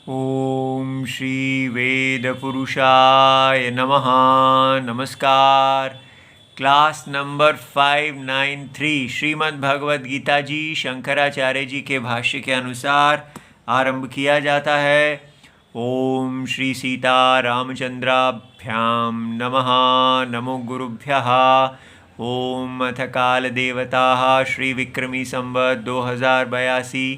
ओम श्री वेद पुरुषाय नमः। नमस्कार। क्लास नंबर 593 श्रीमद् भगवद गीता जी शंकराचार्य जी के भाष्य के अनुसार आरंभ किया जाता है। ओम श्री सीता रामचंद्राभ्याम नमः। नमो गुरुभ्यः। ओम अथ काल देवताः श्री विक्रमी संवत् 2082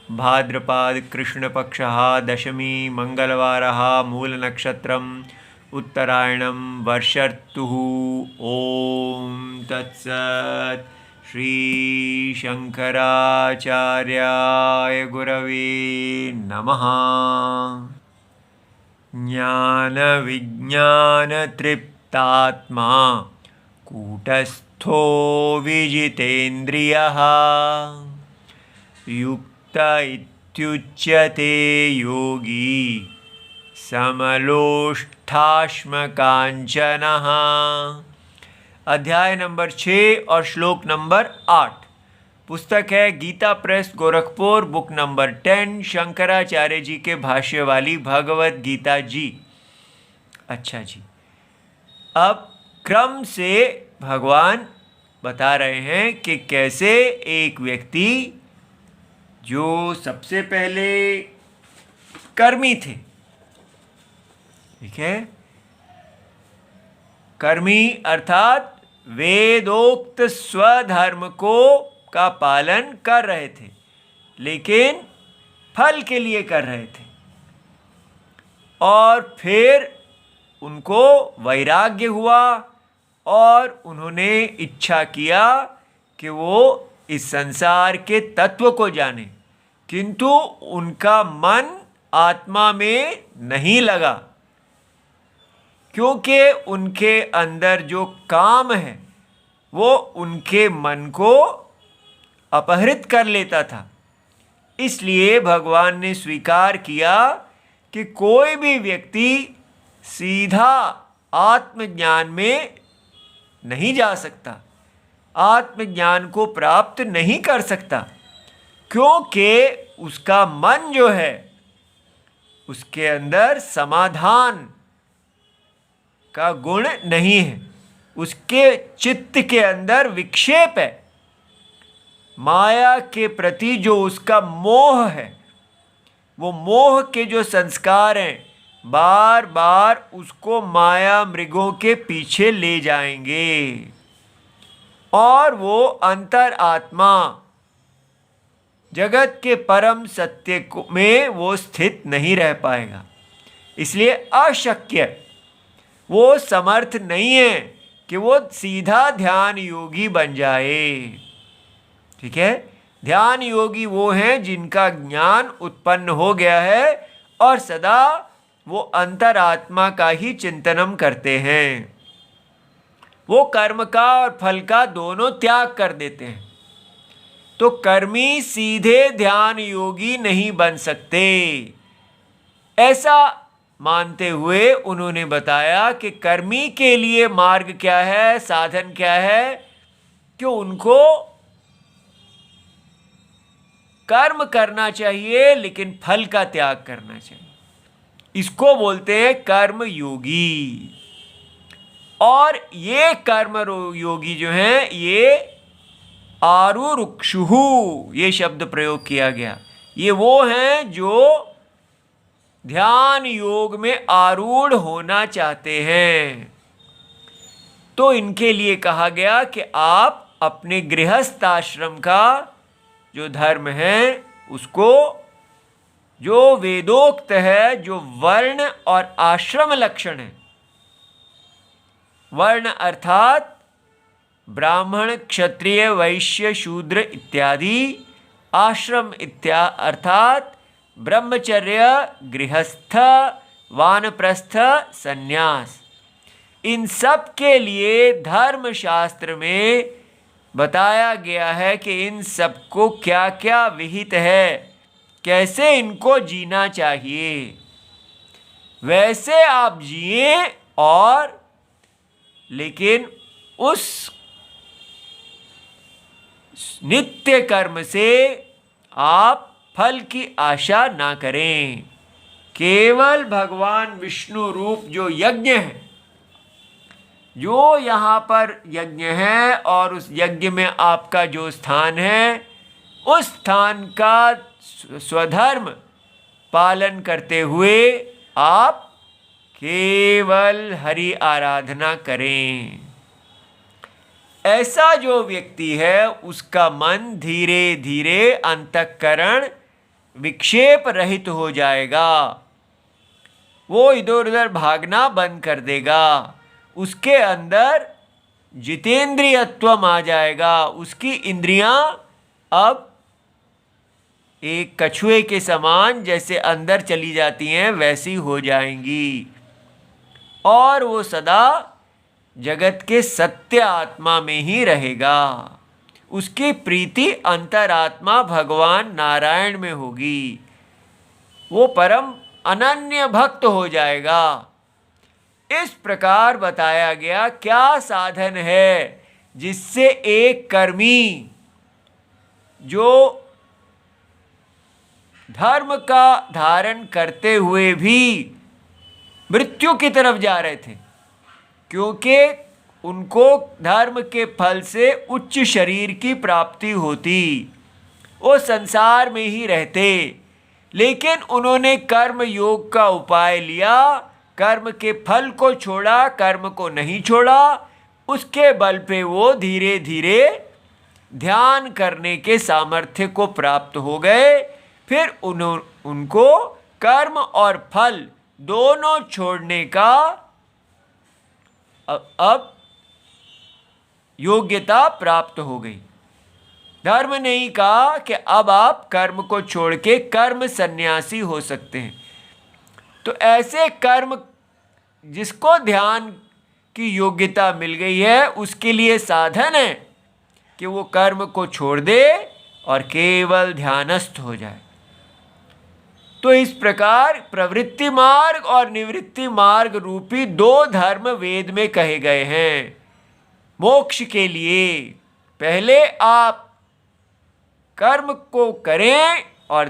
भाद्रपाद कृष्ण पक्षः दशमी मंगलवारः मूल नक्षत्रम उत्तरायणम वर्षर्तुः। ओम तत्सत्। श्री शंकराचार्याय गुरवे नमः। ज्ञान विज्ञान तृप्तात्मा कूटस्थो विजितेन्द्रियः युक्त इत्युच्यते योगी समलोष्ठाश्मकाञ्चनः। अध्याय नंबर 6 और श्लोक नंबर 8। पुस्तक है Gita press Gorakhpur, book number 10, Shankaracharya ji के भाष्य वाली भगवद गीता जी। अच्छा जी, अब क्रम से भगवान बता रहे हैं कि कैसे एक व्यक्ति जो सबसे पहले कर्मी थे, ठीक है, कर्मी अर्थात वेदोक्त स्वधर्म का पालन कर रहे थे, लेकिन फल के लिए कर रहे थे। और फिर उनको वैराग्य हुआ और उन्होंने इच्छा किया कि वो इस संसार के तत्व को जाने, किंतु उनका मन आत्मा में नहीं लगा, क्योंकि उनके अंदर जो काम है वो उनके मन को अपहरित कर लेता था। इसलिए भगवान ने स्वीकार किया कि कोई भी व्यक्ति सीधा आत्मज्ञान में नहीं जा सकता, आत्मज्ञान को प्राप्त नहीं कर सकता, क्योंकि उसका मन जो है उसके अंदर समाधान का गुण नहीं है, उसके चित्त के अंदर विक्षेप है। माया के प्रति जो उसका मोह है, वो मोह के जो संस्कार हैं बार बार उसको माया मृगों के पीछे ले जाएंगे और वो अंतर आत्मा जगत के परम सत्य में वो स्थित नहीं रह पाएगा। इसलिए अशक्य, वो समर्थ नहीं है कि वो सीधा ध्यान योगी बन जाए। ठीक है, ध्यान योगी वो हैं जिनका ज्ञान उत्पन्न हो गया है और सदा वो अंतरात्मा का ही चिंतनम करते हैं। वो कर्म का और फल का दोनों त्याग कर देते हैं। तो कर्मी सीधे ध्यान योगी नहीं बन सकते, ऐसा मानते हुए उन्होंने बताया कि कर्मी के लिए मार्ग क्या है, साधन क्या है, कि उनको कर्म करना चाहिए लेकिन फल का त्याग करना चाहिए। इसको बोलते हैं कर्म योगी। और ये कर्म योगी जो हैं, ये आरुरुक्षुहु, ये शब्द प्रयोग किया गया, ये वो हैं जो ध्यान योग में आरूढ़ होना चाहते हैं। तो इनके लिए कहा गया कि आप अपने गृहस्थ आश्रम का जो धर्म है उसको, जो वेदोक्त है, जो वर्ण और आश्रम लक्षण है, वर्ण अर्थात ब्राह्मण क्षत्रिय वैश्य शूद्र इत्यादि, आश्रम अर्थात ब्रह्मचर्य गृहस्थ वानप्रस्थ संन्यास। इन सब के लिए धर्मशास्त्र में बताया गया है कि इन सबको क्या क्या विहित है, कैसे इनको जीना चाहिए। वैसे आप जिए और लेकिन उस नित्य कर्म से आप फल की आशा ना करें। केवल भगवान विष्णु रूप जो यज्ञ है, जो यहाँ पर यज्ञ है और उस यज्ञ में आपका जो स्थान है, उस स्थान का स्वधर्म पालन करते हुए आप केवल हरि आराधना करें। ऐसा जो व्यक्ति है उसका मन धीरे धीरे अंतःकरण विक्षेप रहित हो जाएगा। वो इधर उधर भागना बंद कर देगा। उसके अंदर जितेंद्रियत्व आ जाएगा। उसकी इंद्रियां अब एक कछुए के समान जैसे अंदर चली जाती हैं वैसी हो जाएंगी और वो सदा जगत के सत्य आत्मा में ही रहेगा। उसकी प्रीति अंतरात्मा भगवान नारायण में होगी। वो परम अनन्य भक्त हो जाएगा। इस प्रकार बताया गया क्या साधन है जिससे एक कर्मी जो धर्म का धारण करते हुए भी मृत्यु की तरफ जा रहे थे, क्योंकि उनको धर्म के फल से उच्च शरीर की प्राप्ति होती, वो संसार में ही रहते, लेकिन उन्होंने कर्म योग का उपाय लिया, कर्म के फल को छोड़ा, कर्म को नहीं छोड़ा। उसके बल पे वो धीरे धीरे ध्यान करने के सामर्थ्य को प्राप्त हो गए। फिर उनको कर्म और फल दोनों छोड़ने का अब योग्यता प्राप्त हो गई। धर्म ने ही कहा कि अब आप कर्म को छोड़ के कर्म सन्यासी हो सकते हैं। तो ऐसे कर्म जिसको ध्यान की योग्यता मिल गई है उसके लिए साधन है कि वो कर्म को छोड़ दे और केवल ध्यानस्थ हो जाए। तो इस प्रकार प्रवृत्ति मार्ग और निवृत्ति मार्ग रूपी दो धर्म वेद में कहे गए हैं। मोक्ष के लिए पहले आप कर्म को करें और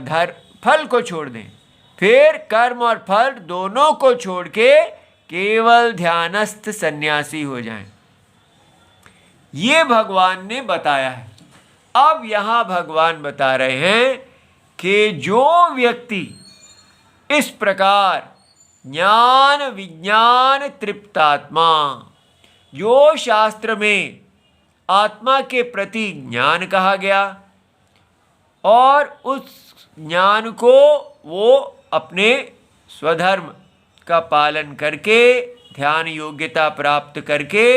फल को छोड़ दें, फिर कर्म और फल दोनों को छोड़ के केवल ध्यानस्थ सन्यासी हो जाएं। ये भगवान ने बताया है। अब यहाँ भगवान बता रहे हैं कि जो व्यक्ति इस प्रकार ज्ञान विज्ञान तृप्तात्मा, जो शास्त्र में आत्मा के प्रति ज्ञान कहा गया और उस ज्ञान को वो अपने स्वधर्म का पालन करके ध्यान योग्यता प्राप्त करके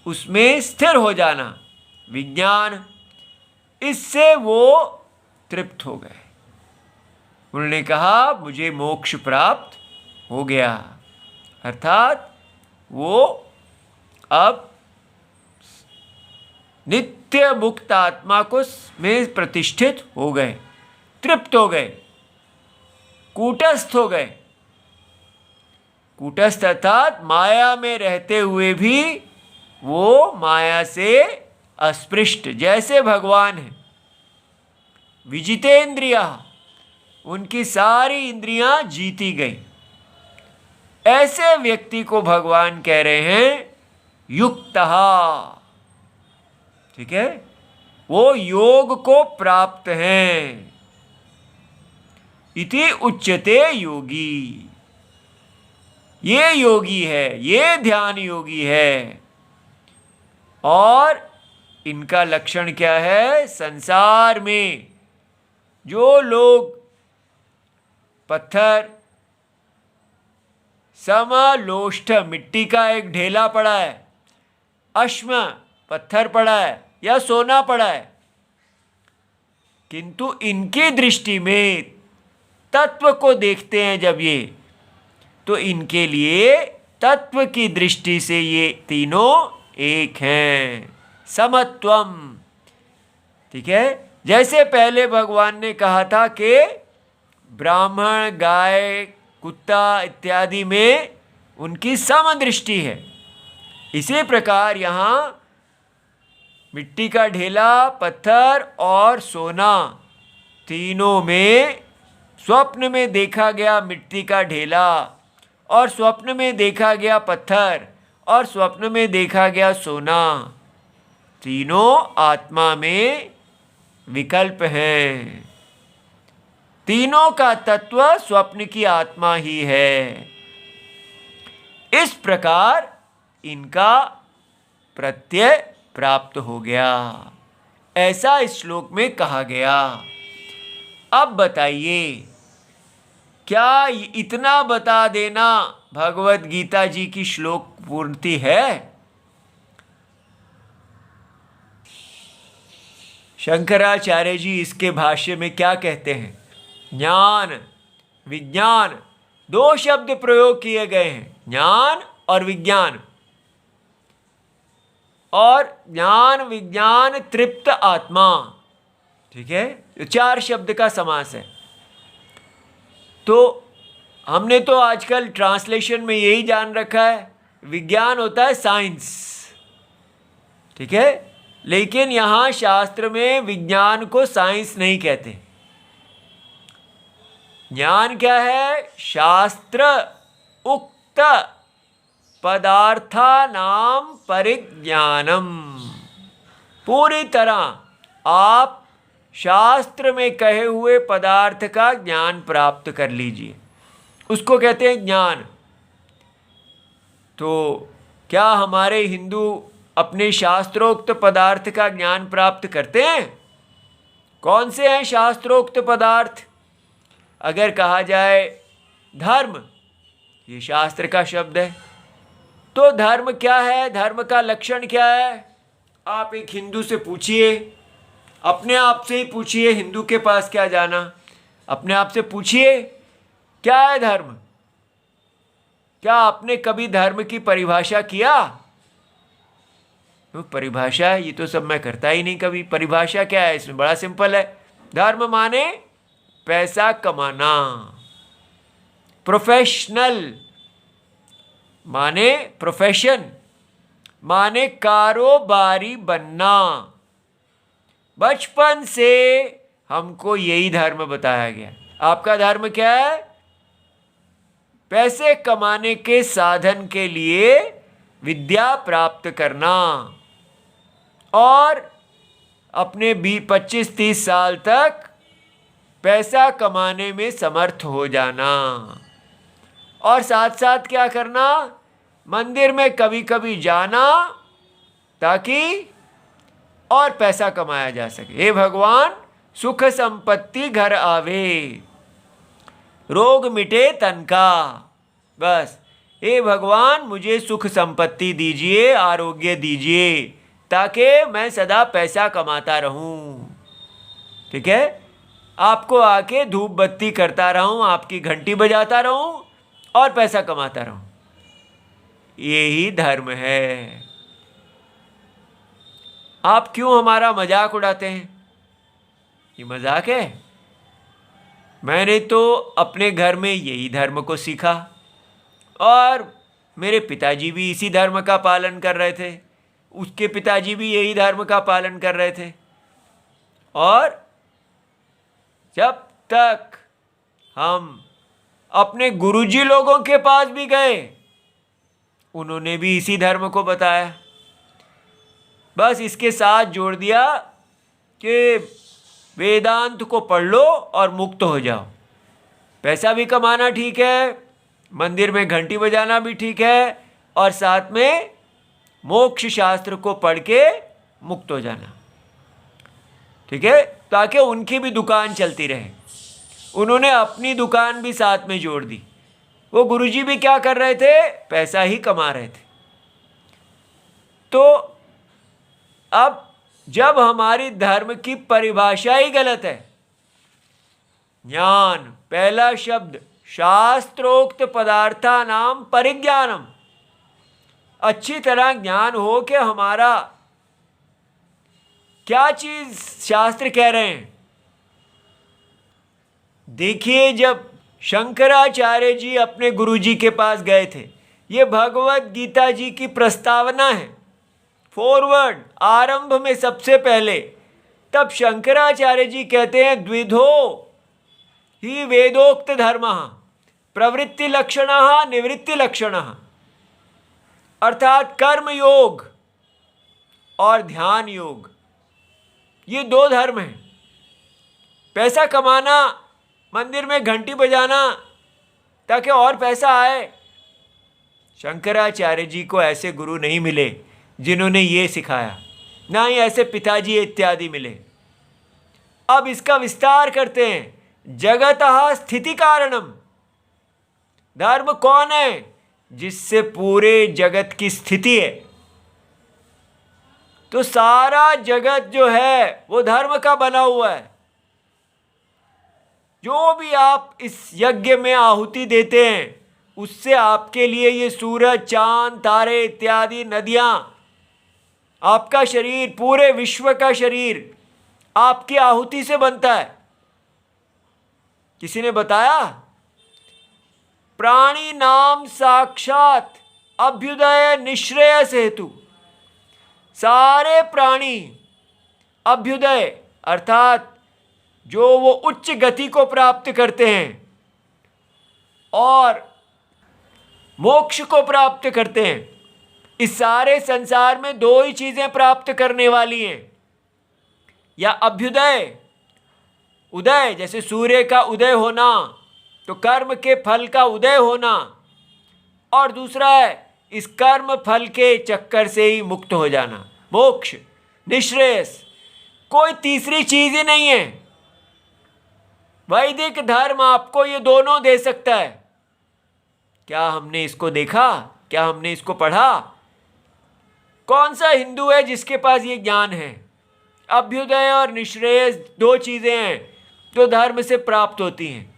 उसमें स्थिर हो जाना, विज्ञान, इससे वो तृप्त हो गए। उन्होंने कहा मुझे मोक्ष प्राप्त हो गया, अर्थात वो अब नित्य मुक्त आत्मा को में प्रतिष्ठित हो गए, तृप्त हो गए, कूटस्थ हो गए। कूटस्थ अर्थात माया में रहते हुए भी वो माया से अस्पृष्ट, जैसे भगवान है। विजितेंद्रिया, उनकी सारी इंद्रियां जीती गई। ऐसे व्यक्ति को भगवान कह रहे हैं युक्तः, ठीक है, वो योग को प्राप्त हैं। इति उच्यते योगी, ये योगी है, ये ध्यान योगी है। और इनका लक्षण क्या है? संसार में जो लोग पत्थर समलोष्ठ, मिट्टी का एक ढेला पड़ा है, अश्म पत्थर पड़ा है या सोना पड़ा है, किंतु इनकी दृष्टि में तत्व को देखते हैं जब ये, तो इनके लिए तत्व की दृष्टि से ये तीनों एक हैं, समत्वम। ठीक है, जैसे पहले भगवान ने कहा था कि ब्राह्मण, गाय, कुत्ता इत्यादि में उनकी समदृष्टि है, इसी प्रकार यहाँ मिट्टी का ढेला, पत्थर और सोना, तीनों में स्वप्न में देखा गया मिट्टी का ढेला, और स्वप्न में देखा गया पत्थर, और स्वप्न में देखा गया सोना, तीनों आत्मा में विकल्प हैं। तीनों का तत्व स्वप्न की आत्मा ही है। इस प्रकार इनका प्रत्यय प्राप्त हो गया, ऐसा इस श्लोक में कहा गया। अब बताइए, क्या इतना बता देना भगवत गीता जी की श्लोक पूर्ति है? शंकराचार्य जी इसके भाष्य में क्या कहते हैं? ज्ञान विज्ञान, दो शब्द प्रयोग किए गए हैं, ज्ञान और विज्ञान। और ज्ञान विज्ञान तृप्त आत्मा, ठीक है, तो 4 शब्द का समास है। तो हमने तो आजकल ट्रांसलेशन में यही जान रखा है, विज्ञान होता है साइंस, ठीक है, लेकिन यहां शास्त्र में विज्ञान को साइंस नहीं कहते। ज्ञान क्या है? शास्त्र उक्त पदार्थानाम परिज्ञानम। पूरी तरह आप शास्त्र में कहे हुए पदार्थ का ज्ञान प्राप्त कर लीजिए, उसको कहते हैं ज्ञान। तो क्या हमारे हिंदू अपने शास्त्रोक्त पदार्थ का ज्ञान प्राप्त करते हैं? कौन से हैं शास्त्रोक्त पदार्थ? अगर कहा जाए धर्म, ये शास्त्र का शब्द है, तो धर्म क्या है? धर्म का लक्षण क्या है? आप एक हिंदू से पूछिए, अपने आप से ही पूछिए, हिंदू के पास क्या जाना, अपने आप से पूछिए क्या है धर्म। क्या आपने कभी धर्म की परिभाषा किया? तो परिभाषा ये तो सब मैं करता ही नहीं कभी। परिभाषा क्या है? इसमें बड़ा सिंपल है, धर्म माने पैसा कमाना, प्रोफेशनल माने प्रोफेशन, माने कारोबारी बनना। बचपन से हमको यही धर्म बताया गया। आपका धर्म क्या है? पैसे कमाने के साधन के लिए विद्या प्राप्त करना और अपने 25-30 साल तक पैसा कमाने में समर्थ हो जाना। और साथ साथ क्या करना? मंदिर में कभी कभी जाना ताकि और पैसा कमाया जा सके। हे भगवान, सुख संपत्ति घर आवे, रोग मिटे तन का। बस, हे भगवान मुझे सुख संपत्ति दीजिए, आरोग्य दीजिए, ताकि मैं सदा पैसा कमाता रहूं। ठीक है, आपको आके धूप बत्ती करता रहूं, आपकी घंटी बजाता रहूं और पैसा कमाता रहूं। यही धर्म है। आप क्यों हमारा मजाक उड़ाते हैं? ये मजाक है? मैंने तो अपने घर में यही धर्म को सीखा और मेरे पिताजी भी इसी धर्म का पालन कर रहे थे, उसके पिताजी भी यही धर्म का पालन कर रहे थे। और जब तक हम अपने गुरुजी लोगों के पास भी गए, उन्होंने भी इसी धर्म को बताया। बस इसके साथ जोड़ दिया कि वेदांत को पढ़ लो और मुक्त हो जाओ। पैसा भी कमाना ठीक है, मंदिर में घंटी बजाना भी ठीक है, और साथ में मोक्ष शास्त्र को पढ़ के मुक्त हो जाना, ठीक है, ताकि उनकी भी दुकान चलती रहे। उन्होंने अपनी दुकान भी साथ में जोड़ दी। वो गुरुजी भी क्या कर रहे थे? पैसा ही कमा रहे थे। तो अब जब हमारी धर्म की परिभाषा ही गलत है, ज्ञान पहला शब्द शास्त्रोक्त पदार्था नाम परिज्ञानम, अच्छी तरह ज्ञान हो कि हमारा क्या चीज शास्त्र कह रहे हैं। देखिए, जब शंकराचार्य जी अपने गुरुजी के पास गए थे, ये भगवत गीता जी की प्रस्तावना है, फॉरवर्ड, आरंभ में सबसे पहले। तब शंकराचार्य जी कहते हैं द्विधो ही वेदोक्त धर्म प्रवृत्ति लक्षण निवृत्ति लक्षण, अर्थात कर्म योग और ध्यान योग, ये दो धर्म हैं। पैसा कमाना, मंदिर में घंटी बजाना ताकि और पैसा आए, शंकराचार्य जी को ऐसे गुरु नहीं मिले जिन्होंने ये सिखाया, ना ही ऐसे पिताजी इत्यादि मिले। अब इसका विस्तार करते हैं। जगतः स्थिति कारणम, धर्म कौन है? जिससे पूरे जगत की स्थिति है। तो सारा जगत जो है वो धर्म का बना हुआ है। जो भी आप इस यज्ञ में आहुति देते हैं उससे आपके लिए ये सूरज, चांद, तारे इत्यादि, नदियां, आपका शरीर, पूरे विश्व का शरीर आपकी आहुति से बनता है। किसी ने बताया, प्राणी नाम साक्षात अभ्युदय निश्रेयस हेतु। सारे प्राणी अभ्युदय अर्थात जो वो उच्च गति को प्राप्त करते हैं और मोक्ष को प्राप्त करते हैं, इस सारे संसार में दो ही चीजें प्राप्त करने वाली हैं। या अभ्युदय, उदय, जैसे सूर्य का उदय होना तो कर्म के फल का उदय होना, और दूसरा है इस कर्म फल के चक्कर से ही मुक्त हो जाना, मोक्ष, निश्रेयस। कोई तीसरी चीज ही नहीं है। वैदिक धर्म आपको ये दोनों दे सकता है। क्या हमने इसको देखा? क्या हमने इसको पढ़ा? कौन सा हिंदू है जिसके पास ये ज्ञान है? अभ्युदय और निश्रेयस दो चीजें हैं जो धर्म से प्राप्त होती हैं।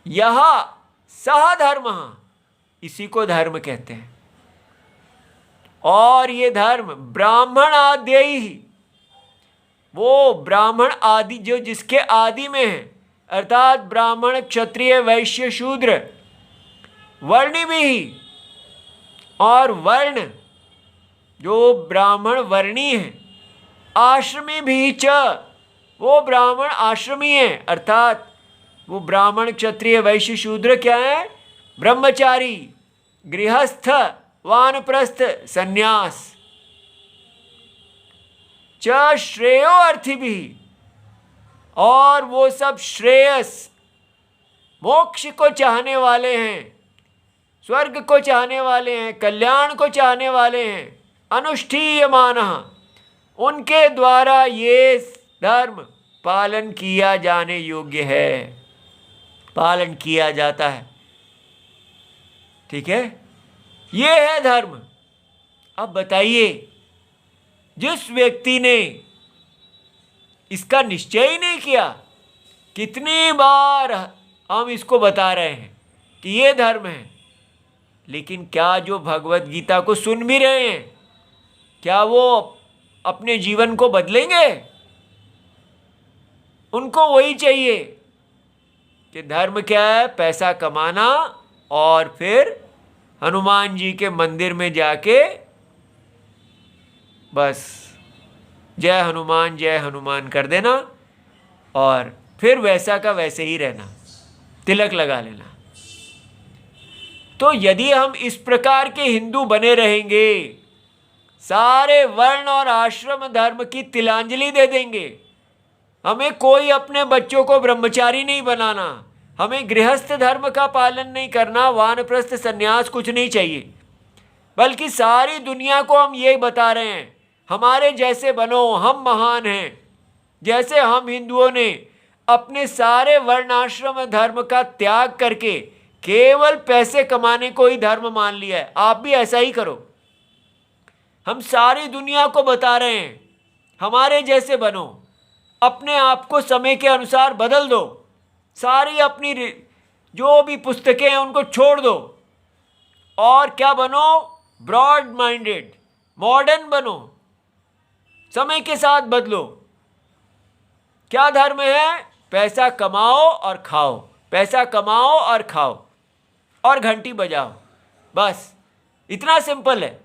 यह सह धर्म, इसी को धर्म कहते हैं। और ये धर्म ब्राह्मण आद्य ही, वो ब्राह्मण आदि जो जिसके आदि में है, अर्थात ब्राह्मण, क्षत्रिय, वैश्य, शूद्र, वर्णी भी ही, और वर्ण जो ब्राह्मण वर्णी है, आश्रमी भी च, वो ब्राह्मण आश्रमी है, अर्थात वो ब्राह्मण, क्षत्रिय, वैश्य, शूद्र क्या है? ब्रह्मचारी, गृहस्थ, वानप्रस्थ, सन्यास। च श्रेयो अर्थी भी, और वो सब श्रेयस, मोक्ष को चाहने वाले हैं, स्वर्ग को चाहने वाले हैं, कल्याण को चाहने वाले हैं। अनुष्ठीयमान, उनके द्वारा ये धर्म पालन किया जाने योग्य है, पालन किया जाता है। ठीक है, ये है धर्म। अब बताइए, जिस व्यक्ति ने इसका निश्चय ही नहीं किया, कितनी बार हम इसको बता रहे हैं कि ये धर्म है, लेकिन क्या जो भगवत गीता को सुन भी रहे हैं, क्या वो अपने जीवन को बदलेंगे? उनको वही चाहिए कि धर्म क्या है? पैसा कमाना और फिर हनुमान जी के मंदिर में जाके बस जय हनुमान कर देना और फिर वैसा का वैसे ही रहना, तिलक लगा लेना। तो यदि हम इस प्रकार के हिंदू बने रहेंगे, सारे वर्ण और आश्रम धर्म की तिलांजलि दे देंगे। हमें कोई अपने बच्चों को ब्रह्मचारी नहीं बनाना, हमें गृहस्थ धर्म का पालन नहीं करना, वानप्रस्थ सन्यास कुछ नहीं चाहिए, बल्कि सारी दुनिया को हम ये बता रहे हैं, हमारे जैसे बनो, हम महान हैं। जैसे हम हिंदुओं ने अपने सारे वर्णाश्रम धर्म का त्याग करके केवल पैसे कमाने को ही धर्म मान लिया है, आप भी ऐसा ही करो। हम सारी दुनिया को बता रहे हैं, हमारे जैसे बनो, अपने आप को समय के अनुसार बदल दो, सारी अपनी जो भी पुस्तकें हैं उनको छोड़ दो और क्या बनो? ब्रॉड माइंडेड, मॉडर्न बनो, समय के साथ बदलो। क्या धर्म है? पैसा कमाओ और खाओ, पैसा कमाओ और खाओ और घंटी बजाओ, बस इतना सिंपल है।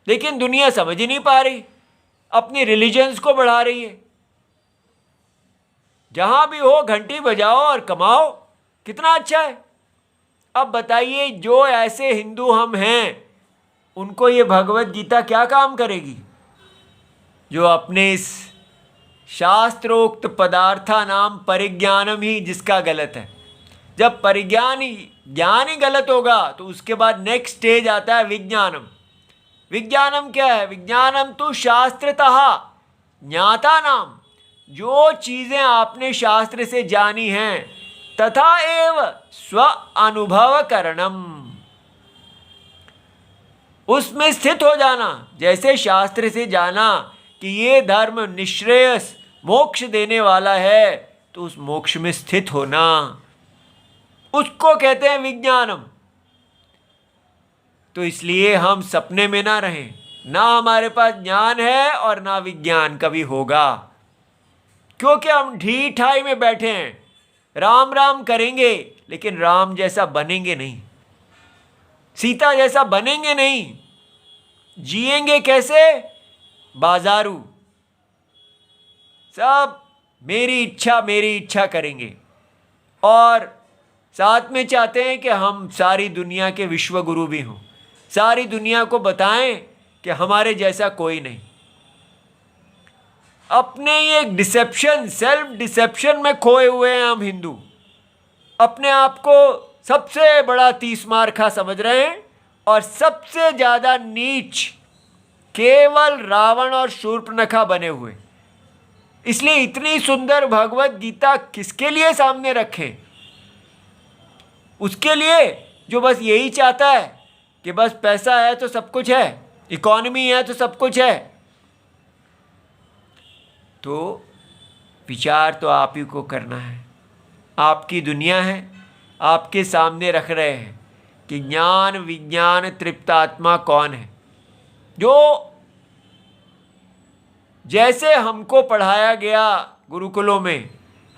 लेकिन दुनिया समझ ही नहीं पा रही, अपनी रिलीजन्स को बढ़ा रही है। जहां भी हो घंटी बजाओ और कमाओ, कितना अच्छा है। अब बताइए, जो ऐसे हिंदू हम हैं, उनको ये भगवत गीता क्या काम करेगी, जो अपने इस शास्त्रोक्त पदार्था नाम परिज्ञानम ही जिसका गलत है। जब ज्ञान ही गलत होगा तो उसके बाद नेक्स्ट स्टेज आता है विज्ञानम। विज्ञानम क्या है? विज्ञानम तो शास्त्रतः ज्ञाता नाम, जो चीजें आपने शास्त्र से जानी हैं, तथा एव स्व अनुभव करणम, उसमें स्थित हो जाना। जैसे शास्त्र से जाना कि ये धर्म निश्रेयस मोक्ष देने वाला है, तो उस मोक्ष में स्थित होना, उसको कहते हैं विज्ञानम। तो इसलिए हम सपने में ना रहें, ना हमारे पास ज्ञान है और ना विज्ञान कभी होगा, क्योंकि हम ढी ठाई में बैठे हैं। राम राम करेंगे लेकिन राम जैसा बनेंगे नहीं, सीता जैसा बनेंगे नहीं। जिएंगे कैसे? बाजारू, सब मेरी इच्छा करेंगे, और साथ में चाहते हैं कि हम सारी दुनिया के विश्व गुरु भी हों, सारी दुनिया को बताएं कि हमारे जैसा कोई नहीं। अपने ये डिसेप्शन, सेल्फ डिसेप्शन में खोए हुए हैं हम हिंदू। अपने आप को सबसे बड़ा तीसमारखा समझ रहे हैं, और सबसे ज्यादा नीच केवल रावण और शूर्पणखा बने हुए। इसलिए इतनी सुंदर भगवत गीता किसके लिए सामने रखें? उसके लिए जो बस यही चाहता है कि बस पैसा है तो सब कुछ है, इकोनॉमी है तो सब कुछ है। तो विचार तो आप ही को करना है। आपकी दुनिया है, आपके सामने रख रहे हैं कि ज्ञान विज्ञान तृप्तात्मा कौन है। जो जैसे हमको पढ़ाया गया गुरुकुलों में,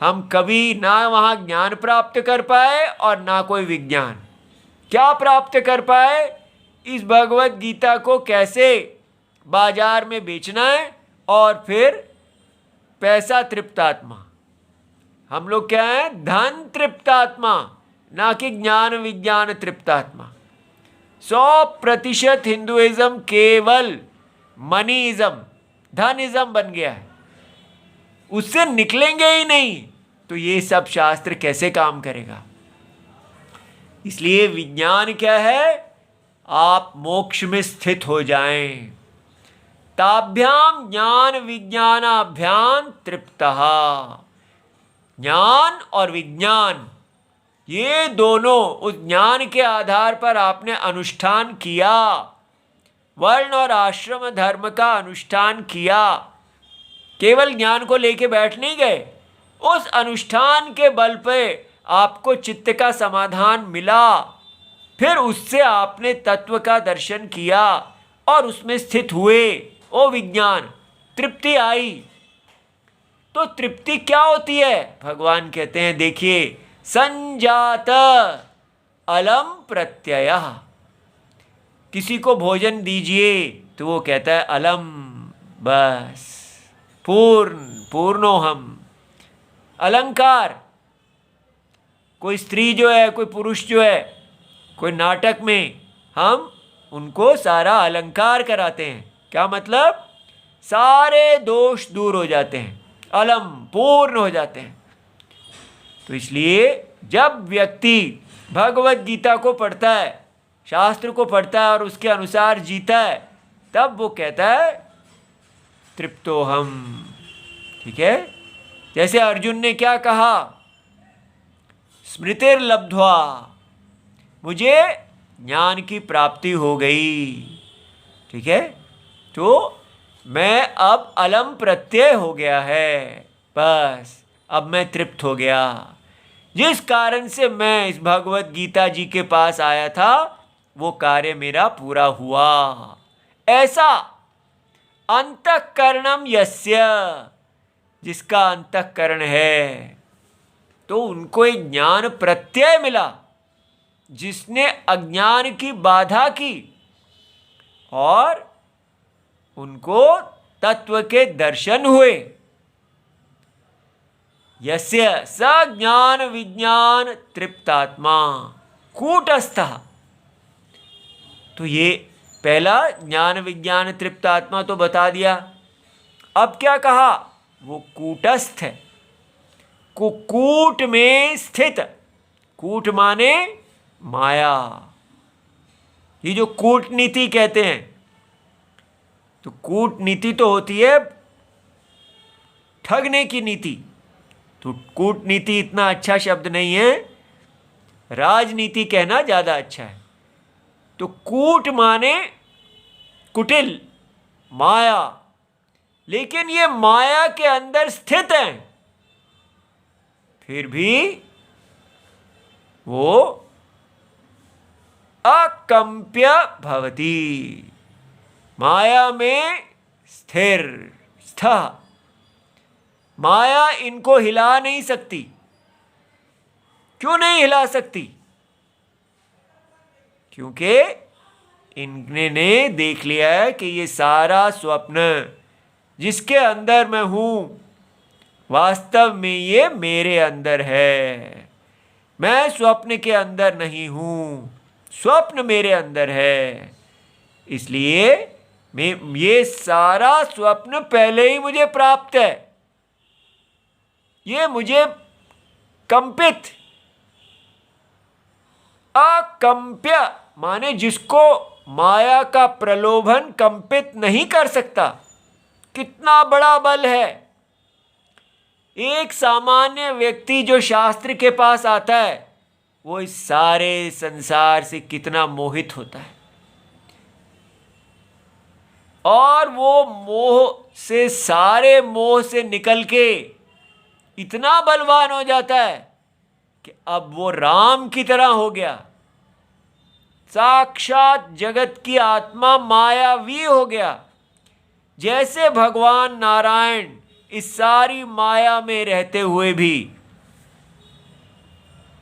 हम कभी ना वहाँ ज्ञान प्राप्त कर पाए और ना कोई विज्ञान। क्या प्राप्त कर पाए? इस भगवत गीता को कैसे बाजार में बेचना है, और फिर पैसा तृप्तात्मा। हम लोग क्या है? धन तृप्तात्मा, ना कि ज्ञान विज्ञान तृप्तात्मा। 100% हिंदुइज्म केवल मनीइज्म, धनिज्म बन गया है। उससे निकलेंगे ही नहीं तो ये सब शास्त्र कैसे काम करेगा? इसलिए विज्ञान क्या है? आप मोक्ष में स्थित हो जाएं। ताभ्याम ज्ञान विज्ञानाभ्याम तृप्तः। ज्ञान और विज्ञान, ये दोनों, उस ज्ञान के आधार पर आपने अनुष्ठान किया, वर्ण और आश्रम धर्म का अनुष्ठान किया, केवल ज्ञान को लेके बैठ नहीं गए। उस अनुष्ठान के बल पे आपको चित्त का समाधान मिला, फिर उससे आपने तत्व का दर्शन किया और उसमें स्थित हुए। ओ विज्ञान, तृप्ति आई। तो तृप्ति क्या होती है? भगवान कहते हैं, देखिए, संजात अलम प्रत्ययः। किसी को भोजन दीजिए तो वो कहता है अलम, बस पूर्णोहम। अलंकार, कोई स्त्री जो है, कोई पुरुष जो है, कोई नाटक में हम उनको सारा अलंकार कराते हैं। क्या मतलब? सारे दोष दूर हो जाते हैं, अलम, पूर्ण हो जाते हैं। तो इसलिए जब व्यक्ति भगवत गीता को पढ़ता है, शास्त्र को पढ़ता है और उसके अनुसार जीता है, तब वो कहता है तृप्तोहम। ठीक है? जैसे अर्जुन ने क्या कहा? स्मृतिर्लब्ध्वा, मुझे ज्ञान की प्राप्ति हो गई। ठीक है? तो मैं अब अलम प्रत्यय हो गया है, बस अब मैं तृप्त हो गया। जिस कारण से मैं इस भगवत गीता जी के पास आया था, वो कार्य मेरा पूरा हुआ। ऐसा अंतःकरणम यस्य, जिसका अंतःकरण है, तो उनको एक ज्ञान प्रत्यय मिला, जिसने अज्ञान की बाधा की और उनको तत्व के दर्शन हुए। यस्य स ज्ञान विज्ञान तृप्तात्मा कूटस्थः। तो ये पहला ज्ञान विज्ञान तृप्तात्मा तो बता दिया। अब क्या कहा? वो कूटस्थ है, कूट में स्थित। कूट माने माया। ये जो कूटनीति कहते हैं, तो कूटनीति तो होती है ठगने की नीति। तो कूटनीति इतना अच्छा शब्द नहीं है, राजनीति कहना ज़्यादा अच्छा है। तो कूट माने कुटिल, माया। लेकिन ये माया के अंदर स्थित है, फिर भी वो अकंप्य भवति, माया में स्थिर स्था। माया इनको हिला नहीं सकती। क्यों नहीं हिला सकती? क्योंकि इनने देख लिया है कि ये सारा स्वप्न जिसके अंदर मैं हूं, वास्तव में ये मेरे अंदर है। मैं स्वप्न के अंदर नहीं हूं, स्वप्न मेरे अंदर है। इसलिए ये सारा स्वप्न पहले ही मुझे प्राप्त है। ये मुझे कंपित, अकंप्य माने जिसको माया का प्रलोभन कंपित नहीं कर सकता। कितना बड़ा बल है। एक सामान्य व्यक्ति जो शास्त्र के पास आता है, वो इस सारे संसार से कितना मोहित होता है, और वो मोह से, सारे मोह से निकल के इतना बलवान हो जाता है कि अब वो राम की तरह हो गया। साक्षात जगत की आत्मा मायावी हो गया। जैसे भगवान नारायण इस सारी माया में रहते हुए भी,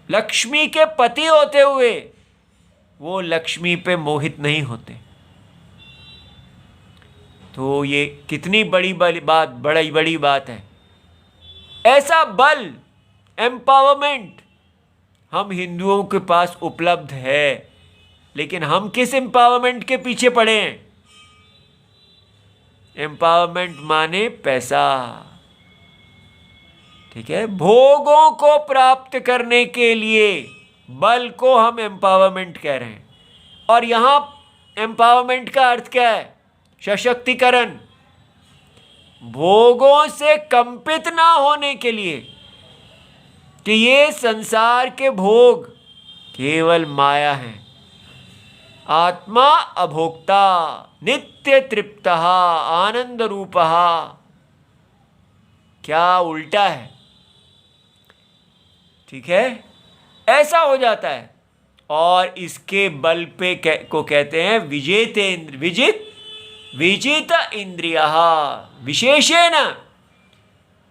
लक्ष्मी के पति होते हुए, वो लक्ष्मी पे मोहित नहीं होते। तो ये कितनी बड़ी बात है। ऐसा बल, एम्पावरमेंट हम हिंदुओं के पास उपलब्ध है। लेकिन हम किस एम्पावरमेंट के पीछे पड़े हैं? एम्पावरमेंट माने पैसा, ठीक है। भोगों को प्राप्त करने के लिए बल को हम एम्पावरमेंट कह रहे हैं। और यहां एम्पावरमेंट का अर्थ क्या है? सशक्तिकरण। भोगों से कंपित ना होने के लिए, कि ये संसार के भोग केवल माया हैं। आत्मा अभोक्ता, नित्य तृप्तः, आनंद रूपः। क्या उल्टा है, ठीक है। ऐसा हो जाता है। और इसके बल पे को कहते हैं विजित इंद्रियः विशेषेण।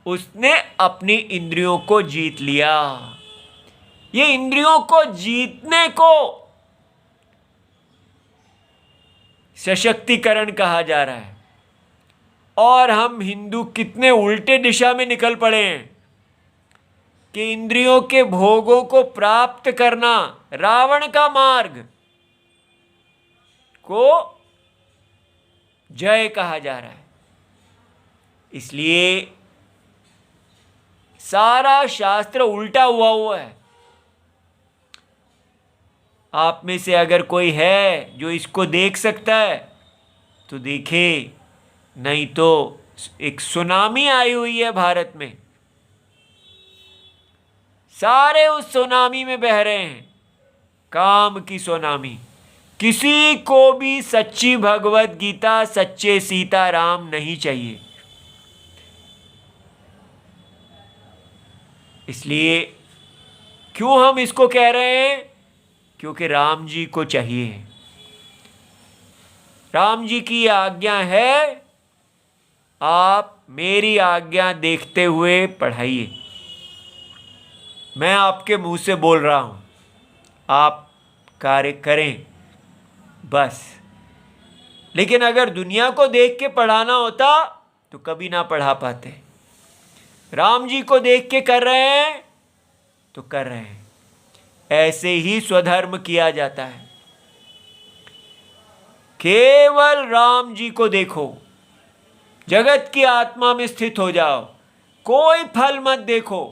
उसने अपनी इंद्रियों को जीत लिया। ये इंद्रियों को जीतने को सशक्तिकरण कहा जा रहा है। और हम हिंदू कितने उल्टे दिशा में निकल पड़े हैं कि इंद्रियों के भोगों को प्राप्त करना रावण का मार्ग को जय कहा जा रहा है। इसलिए सारा शास्त्र उल्टा हुआ है। आप में से अगर कोई है जो इसको देख सकता है तो देखे, नहीं तो एक सुनामी आई हुई है भारत में। सारे उस सुनामी में बह रहे हैं, काम की सुनामी। किसी को भी सच्ची भगवत गीता, सच्चे सीताराम नहीं चाहिए। इसलिए क्यों हम इसको कह रहे हैं? क्योंकि राम जी को चाहिए। राम जी की आज्ञा है, आप मेरी आज्ञा देखते हुए पढ़ाइए। मैं आपके मुंह से बोल रहा हूं, आप कार्य करें बस। लेकिन अगर दुनिया को देख के पढ़ाना होता तो कभी ना पढ़ा पाते। राम जी को देख के कर रहे हैं तो कर रहे हैं। ऐसे ही स्वधर्म किया जाता है। केवल राम जी को देखो, जगत की आत्मा में स्थित हो जाओ, कोई फल मत देखो,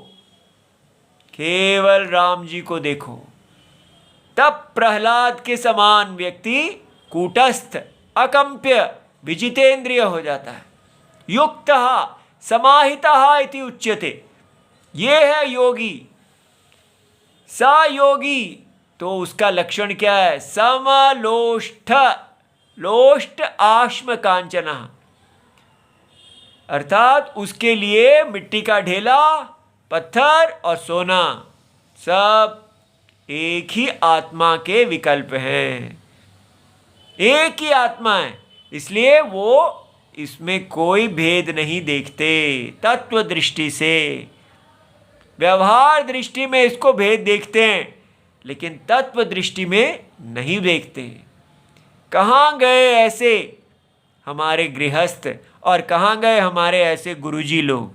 केवल राम जी को देखो। तब प्रहलाद के समान व्यक्ति कूटस्थ, अकंप्य, विजितेंद्रिय हो जाता है। युक्तः समाहितः इति उच्यते। ये है योगी। स योगी, तो उसका लक्षण क्या है? समलोष्ठ, लोष्ट आश्म कांचनः, अर्थात उसके लिए मिट्टी का ढेला, पत्थर और सोना सब एक ही आत्मा के विकल्प हैं। एक ही आत्मा है, इसलिए वो इसमें कोई भेद नहीं देखते। तत्व दृष्टि से, व्यवहार दृष्टि में इसको भेद देखते हैं, लेकिन तत्व दृष्टि में नहीं देखते। कहाँ गए ऐसे हमारे गृहस्थ और कहाँ गए हमारे ऐसे गुरुजी लोग?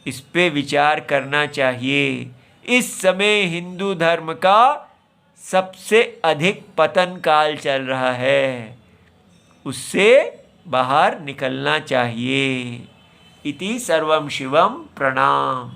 इस पे विचार करना चाहिए। इस समय हिंदू धर्म का सबसे अधिक पतन काल चल रहा है, उससे बाहर निकलना चाहिए। इति सर्वम शिवम प्रणाम।